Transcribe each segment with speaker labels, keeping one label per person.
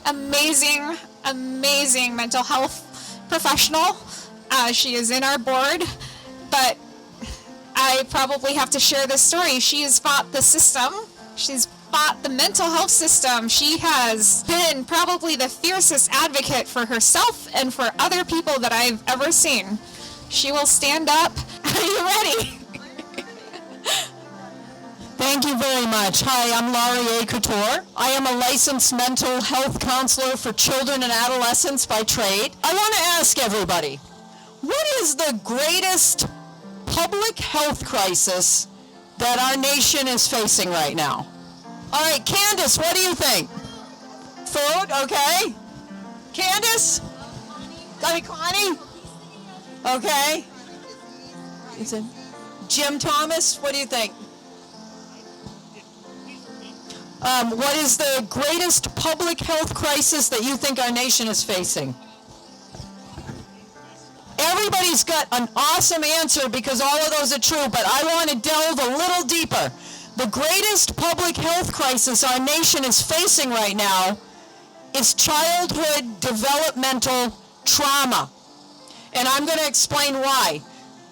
Speaker 1: amazing mental health professional. She is in our board, but I probably have to share this story. She has fought the system. She's fought the mental health system. She has been probably the fiercest advocate for herself and for other people that I've ever seen. She will stand up. Are you ready?
Speaker 2: Thank you very much. Hi, I'm Laurie Couture. I am a licensed mental health counselor for children and adolescents by trade. I want to ask everybody, what is the greatest public health crisis that our nation is facing right now? All right, Candace, what do you think? Food, okay. Candace? Connie? Okay. Is it Jim Thomas? What do you think? What is the greatest public health crisis that you think our nation is facing? Everybody's got an awesome answer because all of those are true, but I want to delve a little deeper. The greatest public health crisis our nation is facing right now is childhood developmental trauma. And I'm going to explain why.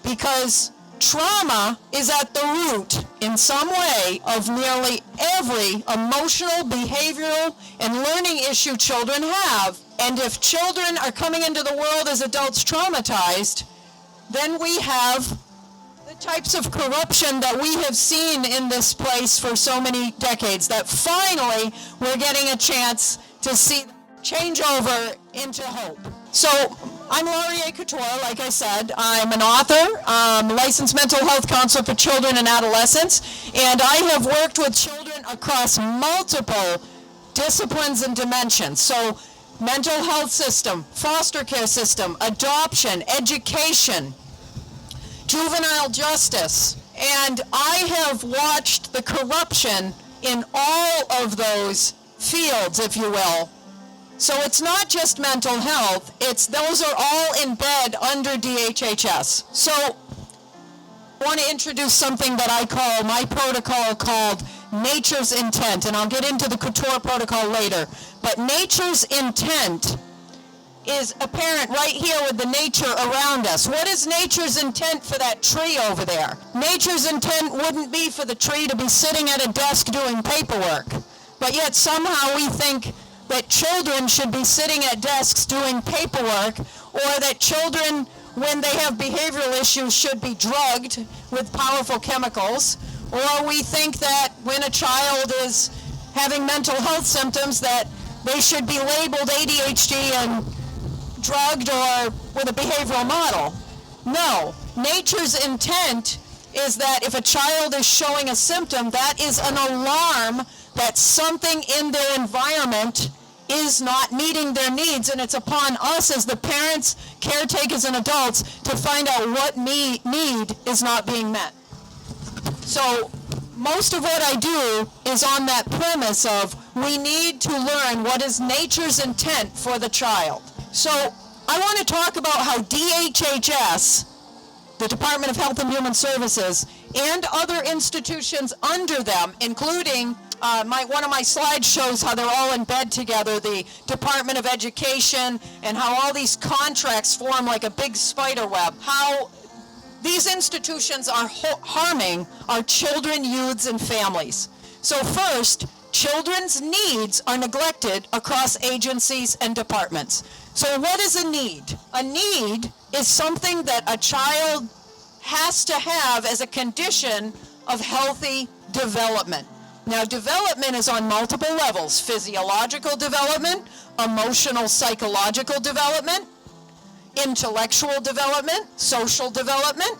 Speaker 2: Because trauma is at the root, in some way, of nearly every emotional, behavioral, and learning issue children have. And if children are coming into the world as adults traumatized, then we have the types of corruption that we have seen in this place for so many decades, that finally we're getting a chance to see change over into hope. So I'm Laurie Couture, like I said. I'm an author, licensed mental health counselor for children and adolescents, and I have worked with children across multiple disciplines and dimensions. So mental health system, foster care system, adoption, education, juvenile justice, and I have watched the corruption in all of those fields, if you will. So it's not just mental health, those are all in bed under DHHS. So I want to introduce something that I call my protocol called Nature's Intent, and I'll get into the Couture protocol later. But nature's intent is apparent right here with the nature around us. What is nature's intent for that tree over there? Nature's intent wouldn't be for the tree to be sitting at a desk doing paperwork, but yet somehow we think that children should be sitting at desks doing paperwork, or that children, when they have behavioral issues, should be drugged with powerful chemicals, or we think that when a child is having mental health symptoms that they should be labeled ADHD and drugged or with a behavioral model. No, nature's intent is that if a child is showing a symptom, that is an alarm that something in their environment is not meeting their needs, and it's upon us as the parents, caretakers, and adults to find out what need is not being met. So most of what I do is on that premise of we need to learn what is nature's intent for the child. So I want to talk about how DHHS, the Department of Health and Human Services, and other institutions under them, including one of my slides shows how they're all in bed together, the Department of Education, and how all these contracts form like a big spider web, how these institutions are harming our children, youths, and families. So first, children's needs are neglected across agencies and departments. So what is a need? A need is something that a child has to have as a condition of healthy development. Now, development is on multiple levels: physiological development, emotional, psychological development, intellectual development, social development,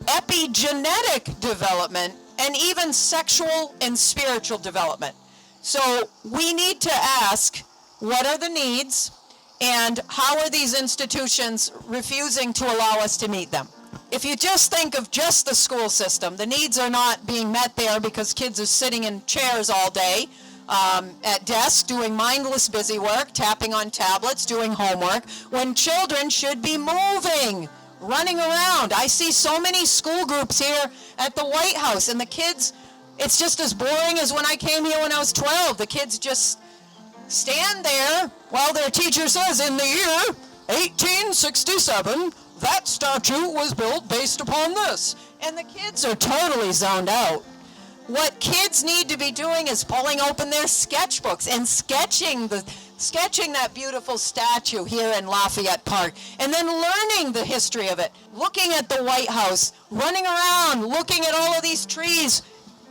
Speaker 2: epigenetic development, and even sexual and spiritual development. So we need to ask, what are the needs, and how are these institutions refusing to allow us to meet them? If you just think of just the school system, the needs are not being met there because kids are sitting in chairs all day at desks doing mindless busy work, tapping on tablets, doing homework, when children should be moving, running around. I see so many school groups here at the White House, and the kids, it's just as boring as when I came here when I was 12. The kids just stand there while their teacher says, in the year 1867, that statue was built based upon this. And the kids are totally zoned out. What kids need to be doing is pulling open their sketchbooks and sketching that beautiful statue here in Lafayette Park, and then learning the history of it, looking at the White House, running around, looking at all of these trees,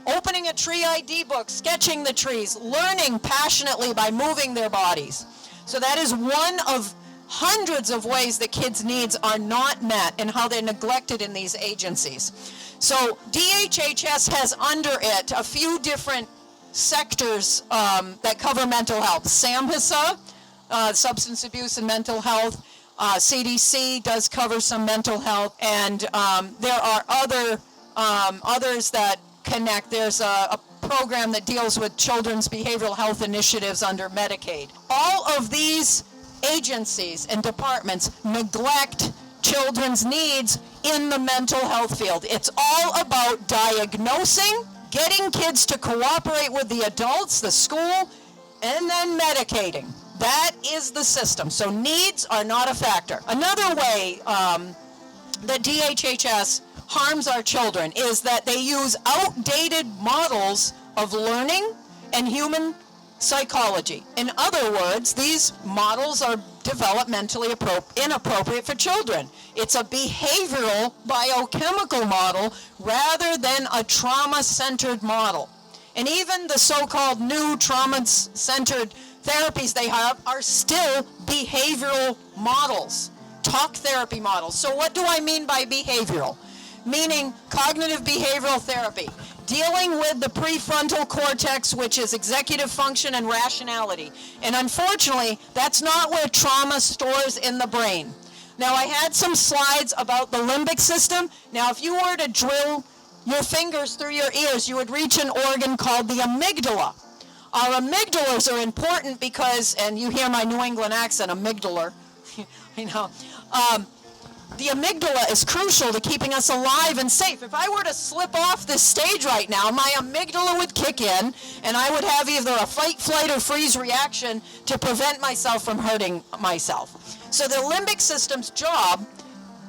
Speaker 2: opening a tree ID book, sketching the trees, learning passionately by moving their bodies. So that is one of hundreds of ways that kids' needs are not met and how they're neglected in these agencies. So DHHS has under it a few different sectors that cover mental health. SAMHSA, substance abuse and mental health. CDC does cover some mental health, and there are others that connect. There's a program that deals with children's behavioral health initiatives under Medicaid. All of these agencies and departments neglect children's needs in the mental health field. It's all about diagnosing, getting kids to cooperate with the adults, the school, and then medicating. That is the system. So needs are not a factor. Another way that DHHS harms our children is that they use outdated models of learning and human psychology. In other words, these models are developmentally inappropriate for children. It's a behavioral biochemical model rather than a trauma-centered model. And even the so-called new trauma-centered therapies they have are still behavioral models, talk therapy models. So what do I mean by behavioral? Meaning cognitive behavioral therapy, dealing with the prefrontal cortex, which is executive function and rationality. And unfortunately, that's not where trauma stores in the brain. Now, I had some slides about the limbic system. Now, if you were to drill your fingers through your ears, you would reach an organ called the amygdala. Our amygdalas are important because, and you hear my New England accent, amygdalar, the amygdala is crucial to keeping us alive and safe. If I were to slip off this stage right now, my amygdala would kick in, and I would have either a fight, flight, or freeze reaction to prevent myself from hurting myself. So the limbic system's job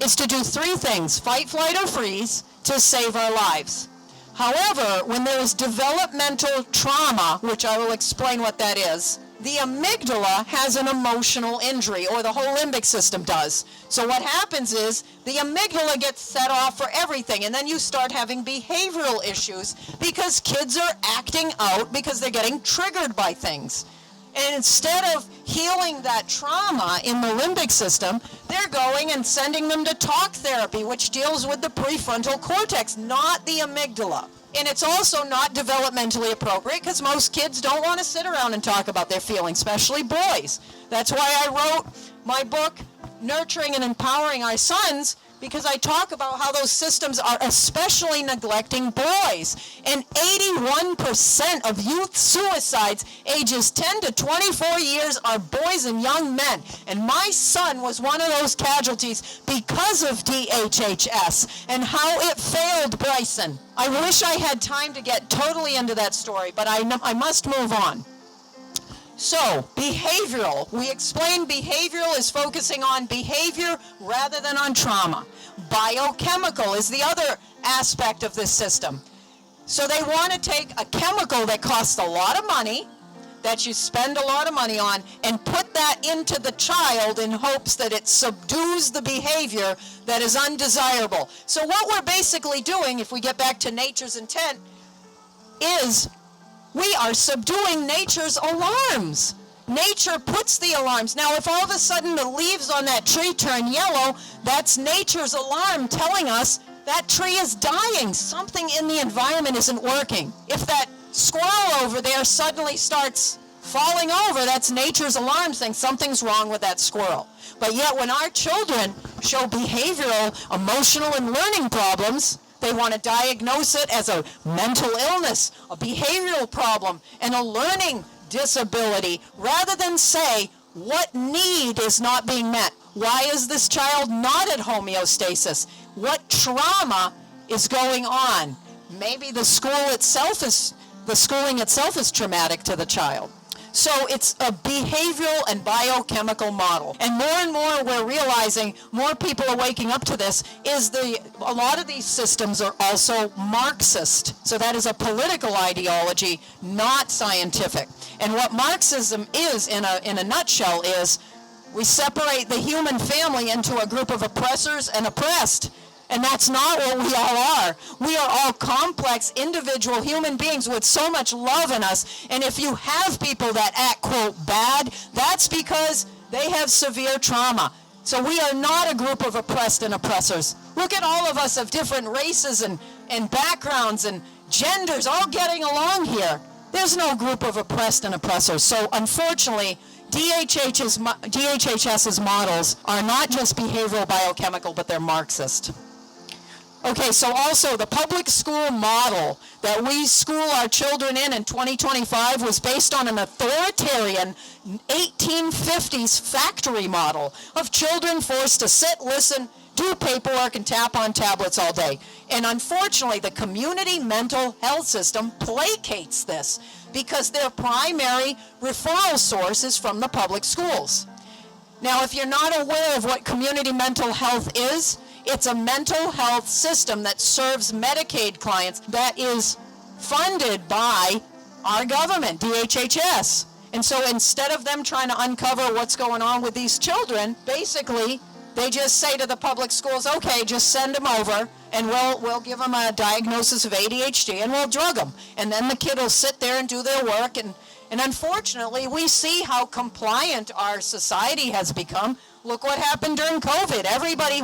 Speaker 2: is to do three things: fight, flight, or freeze, to save our lives. However, when there is developmental trauma, which I will explain what that is, the amygdala has an emotional injury, or the whole limbic system does. So what happens is the amygdala gets set off for everything, and then you start having behavioral issues because kids are acting out because they're getting triggered by things. And instead of healing that trauma in the limbic system, they're going and sending them to talk therapy, which deals with the prefrontal cortex, not the amygdala. And it's also not developmentally appropriate because most kids don't want to sit around and talk about their feelings, especially boys. That's why I wrote my book, Nurturing and Empowering Our Sons, because I talk about how those systems are especially neglecting boys. And 81% of youth suicides ages 10 to 24 years are boys and young men. And my son was one of those casualties because of DHHS and how it failed Bryson. I wish I had time to get totally into that story, but I must move on. So, behavioral. We explained behavioral is focusing on behavior rather than on trauma. Biochemical is the other aspect of this system. So they want to take a chemical that costs a lot of money, that you spend a lot of money on, and put that into the child in hopes that it subdues the behavior that is undesirable. So what we're basically doing, if we get back to nature's intent, is we are subduing nature's alarms. Nature puts the alarms. Now, if all of a sudden the leaves on that tree turn yellow, that's nature's alarm telling us that tree is dying. Something in the environment isn't working. If that squirrel over there suddenly starts falling over, that's nature's alarm saying something's wrong with that squirrel. But yet when our children show behavioral, emotional, and learning problems, they want to diagnose it as a mental illness, a behavioral problem, and a learning disability, rather than say, what need is not being met? Why is this child not at homeostasis? What trauma is going on? Maybe the schooling itself is traumatic to the child. So it's a behavioral and biochemical model. And more we're realizing, more people are waking up to this, is a lot of these systems are also Marxist. So that is a political ideology, not scientific. And what Marxism is, in a nutshell, is we separate the human family into a group of oppressors and oppressed. And that's not what we all are. We are all complex, individual human beings with so much love in us. And if you have people that act, quote, bad, that's because they have severe trauma. So we are not a group of oppressed and oppressors. Look at all of us of different races and backgrounds and genders all getting along here. There's no group of oppressed and oppressors. So unfortunately, DHHS's models are not just behavioral biochemical, but they're Marxist. Okay, so also the public school model that we school our children in 2025 was based on an authoritarian 1850s factory model of children forced to sit, listen, do paperwork, and tap on tablets all day. And unfortunately, the community mental health system placates this because their primary referral source is from the public schools. Now, if you're not aware of what community mental health is, it's a mental health system that serves Medicaid clients that is funded by our government, DHHS. And so instead of them trying to uncover what's going on with these children, basically they just say to the public schools, okay, just send them over and we'll give them a diagnosis of ADHD and we'll drug them. And then the kid will sit there and do their work. And unfortunately, we see how compliant our society has become. Look what happened during COVID. Everybody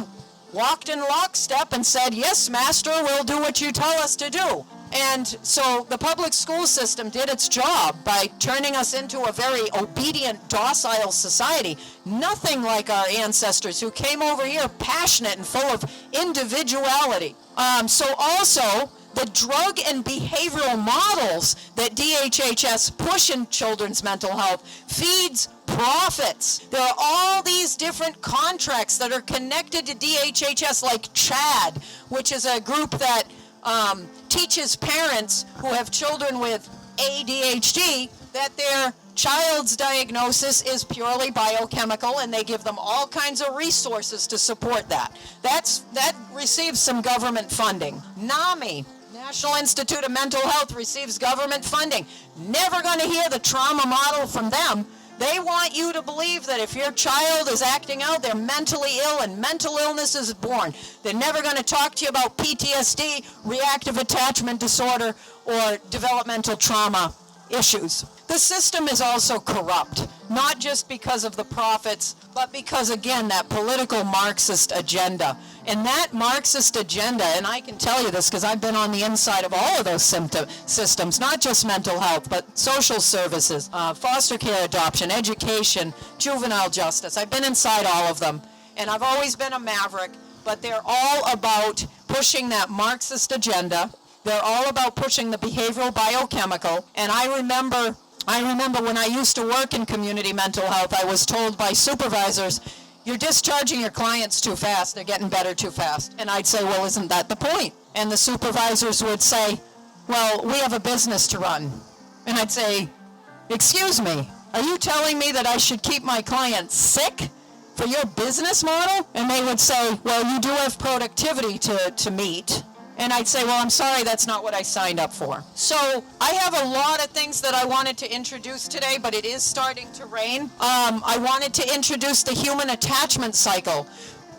Speaker 2: walked in lockstep and said, yes, master, we'll do what you tell us to do. And so the public school system did its job by turning us into a very obedient, docile society. Nothing like our ancestors who came over here passionate and full of individuality. So also, the drug and behavioral models that DHHS push in children's mental health feeds profits. There are all these different contracts that are connected to DHHS, like CHAD, which is a group that teaches parents who have children with ADHD that their child's diagnosis is purely biochemical, and they give them all kinds of resources to support that. That receives some government funding. NAMI, National Institute of Mental Health, receives government funding. Never going to hear the trauma model from them. They want you to believe that if your child is acting out, they're mentally ill and mental illness is born. They're never going to talk to you about PTSD, reactive attachment disorder, or developmental trauma issues. The system is also corrupt, not just because of the profits, but because, again, that political Marxist agenda. And that Marxist agenda, and I can tell you this because I've been on the inside of all of those systems, not just mental health, but social services, foster care, adoption, education, juvenile justice. I've been inside all of them, and I've always been a maverick, but they're all about pushing that Marxist agenda. They're all about pushing the behavioral biochemical. And I remember when I used to work in community mental health, I was told by supervisors, you're discharging your clients too fast. They're getting better too fast. And I'd say, well, isn't that the point? And the supervisors would say, well, we have a business to run. And I'd say, excuse me, are you telling me that I should keep my clients sick for your business model? And they would say, well, you do have productivity to meet. And I'd say, well, I'm sorry, that's not what I signed up for. So I have a lot of things that I wanted to introduce today, but it is starting to rain. I wanted to introduce the human attachment cycle,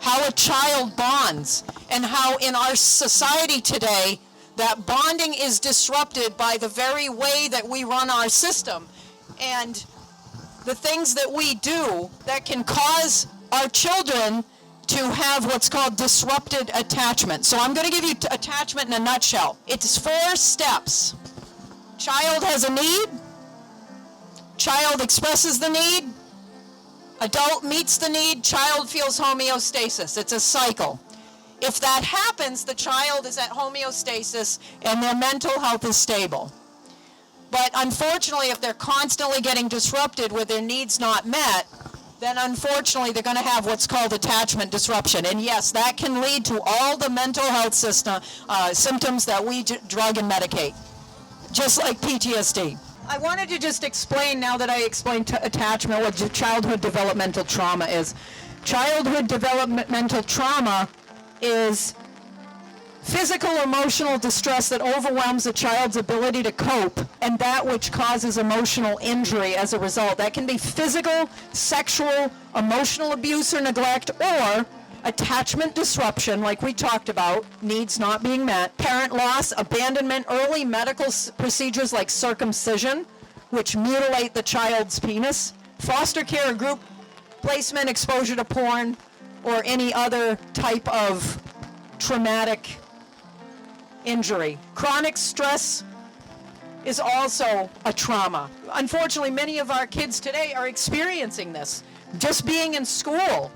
Speaker 2: how a child bonds, and how in our society today, that bonding is disrupted by the very way that we run our system. And the things that we do that can cause our children to have what's called disrupted attachment. So I'm going to give you attachment in a nutshell. It's 4 steps. Child has a need. Child expresses the need. Adult meets the need. Child feels homeostasis. It's a cycle. If that happens, the child is at homeostasis and their mental health is stable. But unfortunately, if they're constantly getting disrupted with their needs not met, then unfortunately they're going to have what's called attachment disruption. And yes, that can lead to all the mental health symptoms that we drug and medicate, just like PTSD. I wanted to just explain, now that I explained attachment, what childhood developmental trauma is. Childhood developmental trauma is physical emotional distress that overwhelms a child's ability to cope, and that which causes emotional injury as a result. That can be physical, sexual, emotional abuse or neglect, or attachment disruption, like we talked about, needs not being met, parent loss, abandonment, early medical procedures like circumcision, which mutilate the child's penis, foster care or group placement, exposure to porn, or any other type of traumatic injury. Chronic stress is also a trauma. Unfortunately, many of our kids today are experiencing this. Just being in school,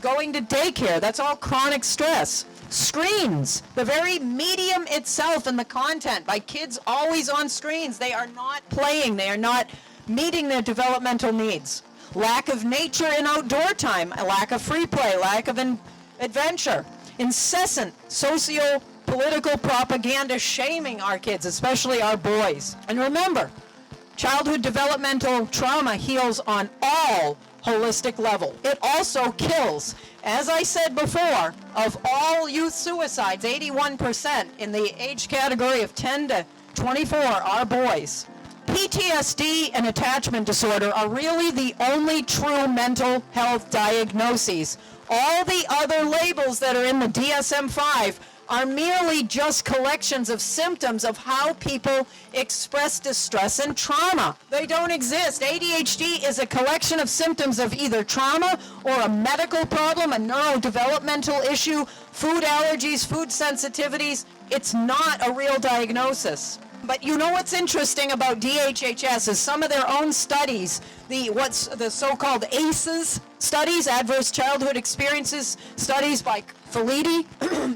Speaker 2: going to daycare, that's all chronic stress. Screens, the very medium itself and the content, by kids always on screens, they are not playing, they are not meeting their developmental needs. Lack of nature and outdoor time, a lack of free play, lack of adventure, incessant socio-political propaganda shaming our kids, especially our boys. And remember, childhood developmental trauma heals on all holistic level. It also kills. As I said before, of all youth suicides, 81% in the age category of 10 to 24 are boys. PTSD and attachment disorder are really the only true mental health diagnoses. All the other labels that are in the DSM-5 are merely just collections of symptoms of how people express distress and trauma. They don't exist. ADHD is a collection of symptoms of either trauma or a medical problem, a neurodevelopmental issue, food allergies, food sensitivities. It's not a real diagnosis. But you know what's interesting about DHHS is some of their own studies, what's the so-called ACEs studies, Adverse Childhood Experiences studies by Felitti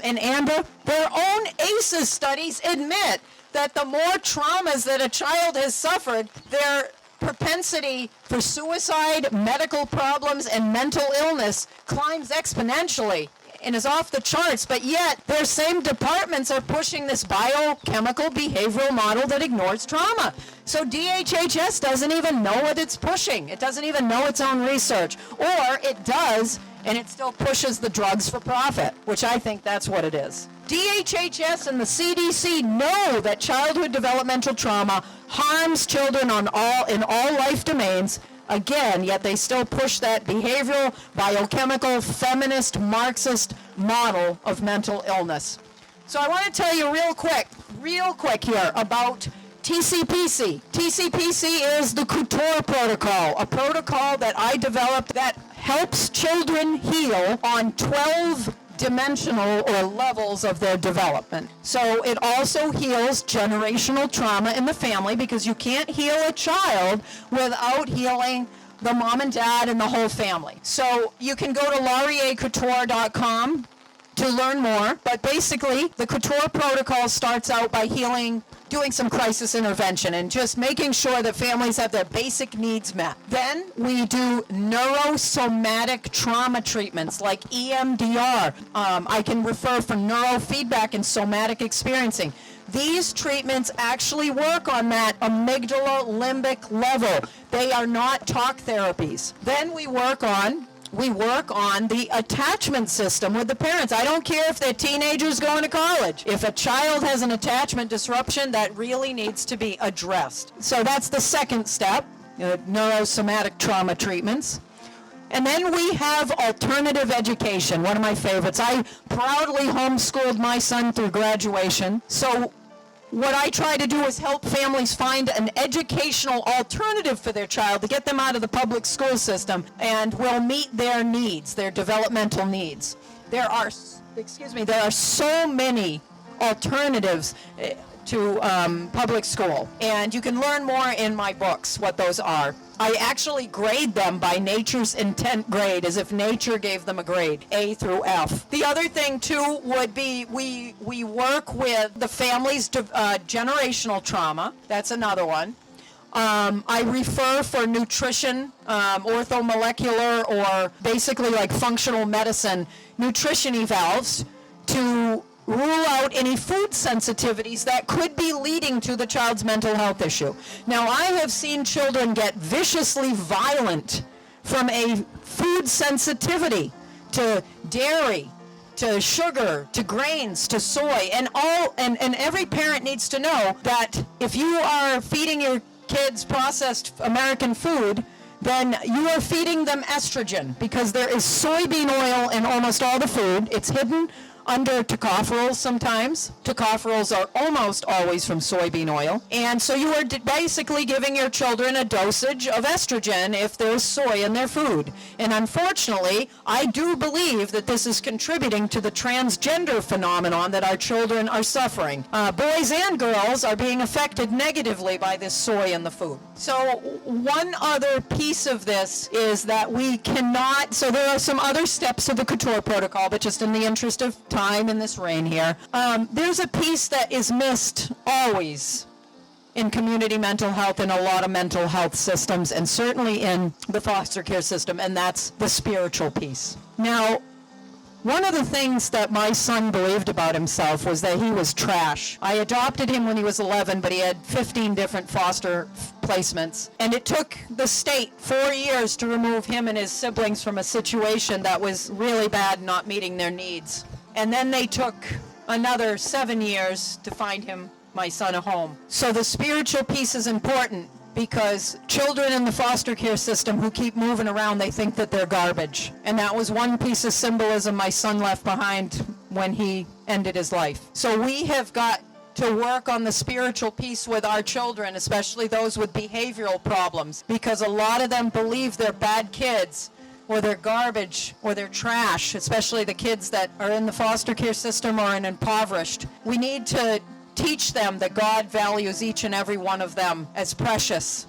Speaker 2: and Amber, their own ACEs studies admit that the more traumas that a child has suffered, their propensity for suicide, medical problems, and mental illness climbs exponentially and is off the charts, but yet their same departments are pushing this biochemical behavioral model that ignores trauma. So DHHS doesn't even know what it's pushing. It doesn't even know its own research. Or it does, and it still pushes the drugs for profit, which I think that's what it is. DHHS and the CDC know that childhood developmental trauma harms children in all life domains. Again, yet they still push that behavioral, biochemical, feminist, Marxist model of mental illness. So I want to tell you real quick here about TCPC. TCPC is the Couture protocol, a protocol that I developed that helps children heal on 12 dimensional or levels of their development. So it also heals generational trauma in the family, because you can't heal a child without healing the mom and dad and the whole family. So you can go to lauriecouture.com to learn more, but basically the Couture protocol starts out by doing some crisis intervention and just making sure that families have their basic needs met. Then we do neurosomatic trauma treatments like EMDR. I can refer for neurofeedback and somatic experiencing. These treatments actually work on that amygdala limbic level. They are not talk therapies. Then we work on the attachment system with the parents. I don't care if they're teenagers going to college. If a child has an attachment disruption, that really needs to be addressed. So that's the second step, neurosomatic trauma treatments. And then we have alternative education, one of my favorites. I proudly homeschooled my son through graduation. So what I try to do is help families find an educational alternative for their child to get them out of the public school system and will meet their needs, their developmental needs. There are so many alternatives to public school, and you can learn more in my books what those are. I actually grade them by nature's intent grade, as if nature gave them a grade, A through F. The other thing too would be we work with the family's generational trauma. That's another one. I refer for nutrition, orthomolecular, or basically like functional medicine nutrition evals to rule out any food sensitivities that could be leading to the child's mental health issue. Now, I have seen children get viciously violent from a food sensitivity to dairy, to sugar, to grains, to soy, and every parent needs to know that if you are feeding your kids processed American food, then you are feeding them estrogen, because there is soybean oil in almost all the food. It's hidden under tocopherols sometimes. Tocopherols are almost always from soybean oil. And so you are basically giving your children a dosage of estrogen if there's soy in their food. And unfortunately, I do believe that this is contributing to the transgender phenomenon that our children are suffering. Boys and girls are being affected negatively by this soy in the food. So one other piece of this is that we cannot, so there are some other steps of the Couture protocol, but just in the interest of time in this reign here, there's a piece that is missed always in community mental health and a lot of mental health systems, and certainly in the foster care system, and that's the spiritual piece. Now, one of the things that my son believed about himself was that he was trash. I adopted him when he was 11, but he had 15 different foster placements. And it took the state 4 years to remove him and his siblings from a situation that was really bad, not meeting their needs. And then they took another 7 years to find him, my son, a home. So the spiritual piece is important, because children in the foster care system who keep moving around, they think that they're garbage. And that was one piece of symbolism my son left behind when he ended his life. So we have got to work on the spiritual piece with our children, especially those with behavioral problems, because a lot of them believe they're bad kids, or they're garbage, or they're trash, especially the kids that are in the foster care system or in impoverished. We need to teach them that God values each and every one of them as precious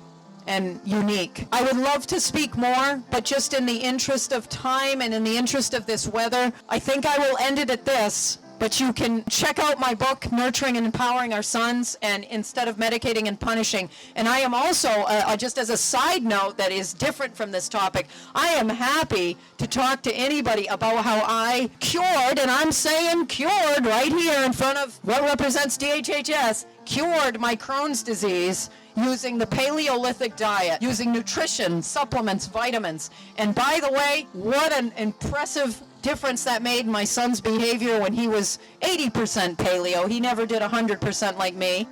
Speaker 2: and unique. I would love to speak more, but just in the interest of time and in the interest of this weather, I think I will end it at this. But you can check out my book, Nurturing and Empowering Our Sons, and Instead of Medicating and Punishing. And I am also, just as a side note that is different from this topic, I am happy to talk to anybody about how I cured, and I'm saying cured right here in front of what represents DHHS, cured my Crohn's disease using the Paleolithic diet, using nutrition, supplements, vitamins. And by the way, what an impressive difference that made in my son's behavior when he was 80% paleo. He never did 100% like me.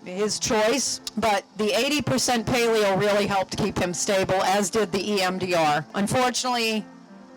Speaker 2: His choice. But the 80% paleo really helped keep him stable, as did the EMDR. Unfortunately,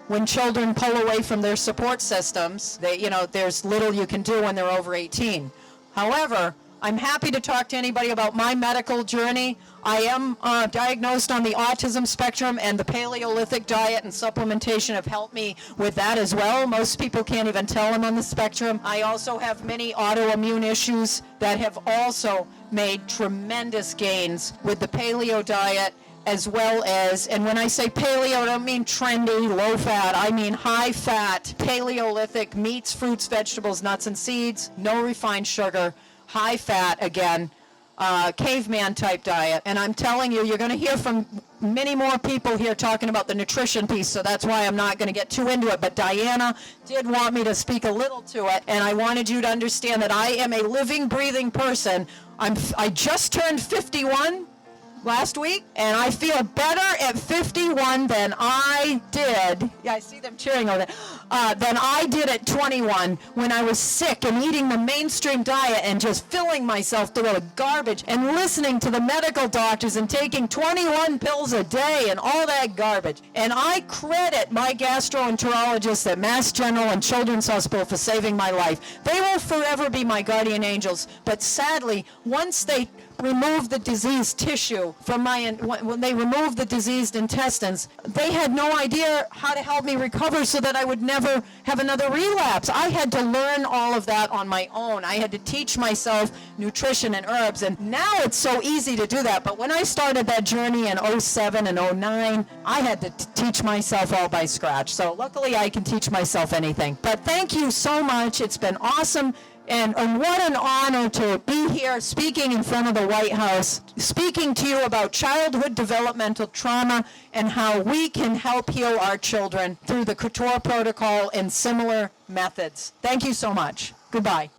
Speaker 2: when children pull away from their support systems, there's little you can do when they're over 18. However, I'm happy to talk to anybody about my medical journey. I am diagnosed on the autism spectrum, and the Paleolithic diet and supplementation have helped me with that as well. Most people can't even tell I'm on the spectrum. I also have many autoimmune issues that have also made tremendous gains with the paleo diet, as well as, and when I say paleo, I don't mean trendy, low fat, I mean high fat, Paleolithic meats, fruits, vegetables, nuts, and seeds, no refined sugar, high fat, again, caveman type diet. And I'm telling you, you're going to hear from many more people here talking about the nutrition piece, so that's why I'm not going to get too into it. But Diana did want me to speak a little to it, and I wanted you to understand that I am a living, breathing person. I just turned 51 last week, and I feel better at 51 than I did. Yeah, I see them cheering over there. Than I did at 21 when I was sick and eating the mainstream diet and just filling myself full of garbage and listening to the medical doctors and taking 21 pills a day and all that garbage. And I credit my gastroenterologists at Mass General and Children's Hospital for saving my life. They will forever be my guardian angels. But sadly, once they removed the diseased tissue from when they removed the diseased intestines, they had no idea how to help me recover so that I would never have another relapse. I had to learn all of that on my own. I had to teach myself nutrition and herbs, and now it's so easy to do that. But when I started that journey in 07 and 09, I had to teach myself all by scratch. So luckily I can teach myself anything. But thank you so much. It's been awesome And what an honor to be here speaking in front of the White House, speaking to you about childhood developmental trauma and how we can help heal our children through the Couture protocol and similar methods. Thank you so much. Goodbye.